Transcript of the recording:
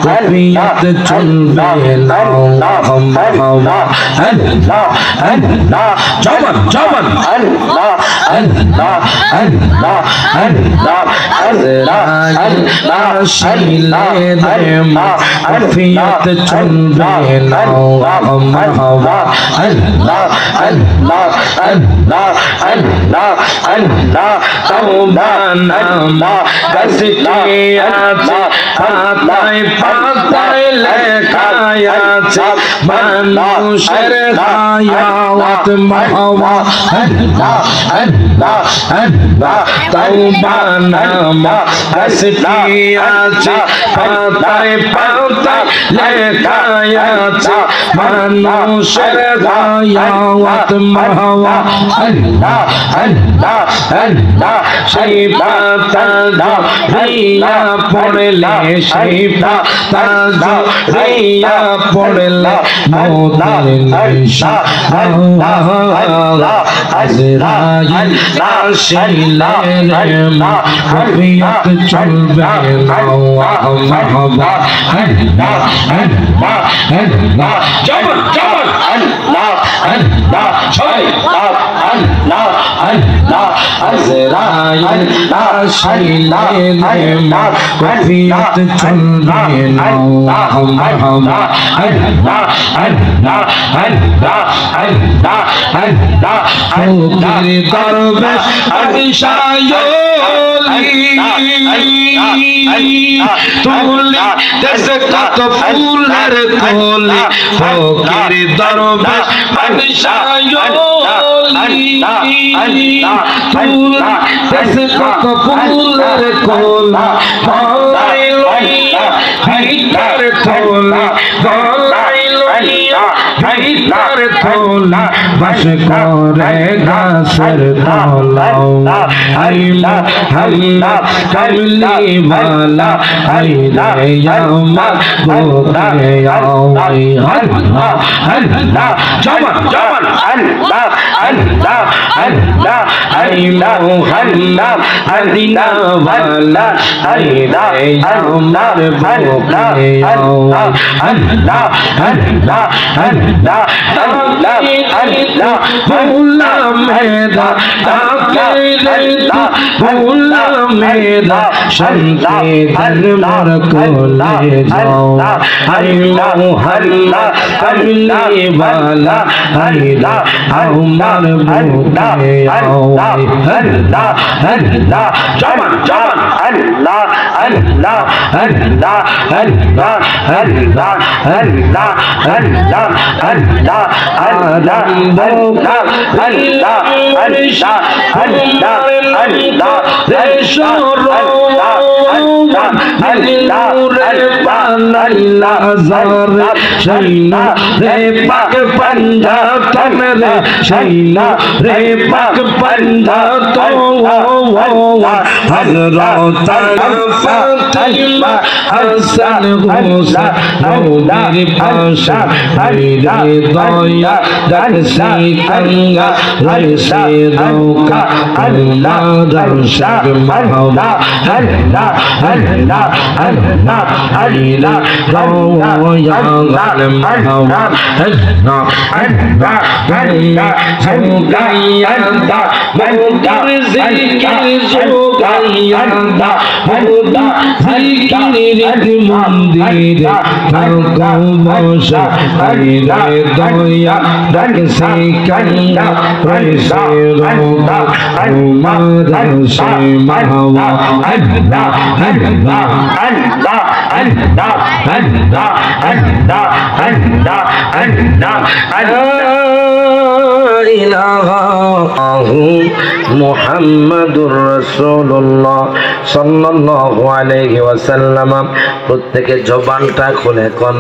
কবিয়ত চলবে না আল্লাহ আল্লাহ জবান জবান আল্লাহ আল্লাহ আল্লাহ আল্লাহ আল্লাহ শিলে মা কবিয়ত চলবে না আল্লাহ আল্লাহ আল্লাহ আল্লাহ আল্লাহ আল্লাহ তওবা নামা গসতি আছে পাতায় পাতায় লেখা আছে মানুষের হায়াত মাহওয়া আল্লাহ আল্লাহ আল্লাহ তওবা নামা গসতি আছে পাতায় পাতায় লেখা আছে মানুষের হায়াত মাহওয়া আল্লাহ আল্লাহ আল্লাহ সেই পাতা রিয়া পড়লে সেই পাতা রিয়া পড়লে মৌতের নিশান আজরাইল আসিলে মা কবিয়ত চলবে না মাহওয়া আল্লাহ আল্লাহ আল্লাহ জবান জবান আল্লাহ আল্লাহ শয়তান আল্লাহ আল্লাহ আজরাইল আসিলে মা কবিয়ত চলবে না মাহওয়া আল্লাহ আল্লাহ আল্লাহ আল্লাহ আল্লাহ ফকির দরবেশ তুলি দেশ কত ফুলের তোলি ফকির দরবেশ তুলি দেশ কত ফুলের কোলা গলাই লইয়া ভিতর তোলা গলাই লইয়া ভিতর তোলা বাস করে গাছের তলা আইলা হাল্লা কামলি বালা আইলা আমার গোরে আওই আল্লাহ আল্লাহ জবান জবান আল্লাহ আল্লাহ আল্লাহ আইলা হাল্লা আদিনা বালা আইলা আমার গোরে আওই আল্লাহ আল্লাহ আল্লাহ আল্লাহ আল্লাহ ভোলা মেরা আল্লাহ ভোলা মেরা শান্তি দরবার কোলে যাও আইলা হাল্লা কামলি বালা আইলা আমার বুকে আওই আল্লাহ আল্লাহ জবান জবান আল্লাহ আল্লাহ আল্লাহ আল্লাহ আল্লাহ আল্লাহ আল্লাহ আল্লাহ আদম বোকা আল্লাহ আল্লাহ আল্লাহ আল্লাহ রেশোর আল্লাহ আল্লাহ আল্লাহ জার শাইনা রে পাক পাঞ্জা তমরে শাইনা রে পাক পাঞ্জা তো হযরত ফাতিমা হাসান হুসাইন নবীর পাশা হইরে দয়া দর্শি গঙ্গা রইছে নৌকা আল্লাহ দর্শক মাওলা আল্লাহ আল্লাহ আল্লাহ আল্লাহ দয়া গাল মাওলা আল্লাহ আল্লাহ আল্লাহ সুগাইয়ান্দা মৌদার জিকির সুগাইয়ান্দা মৌদা জিকির মন্দিরে থাকো বসা হইরে দয়া দর্শি গঙ্গা রইছে নৌকা তোমার সে মাওলা আল্লাহ আল্লাহ আল্লাহ আল্লাহ আল্লাহ আল্লাহ আল্লাহ আল্লাহ আল্লাহ ইলাহা মুহাম্মাদুর রাসূলুল্লাহ সাল্লাল্লাহু আলাইহি ওয়াসাল্লাম। প্রত্যেকে জবানটা খুলে কোন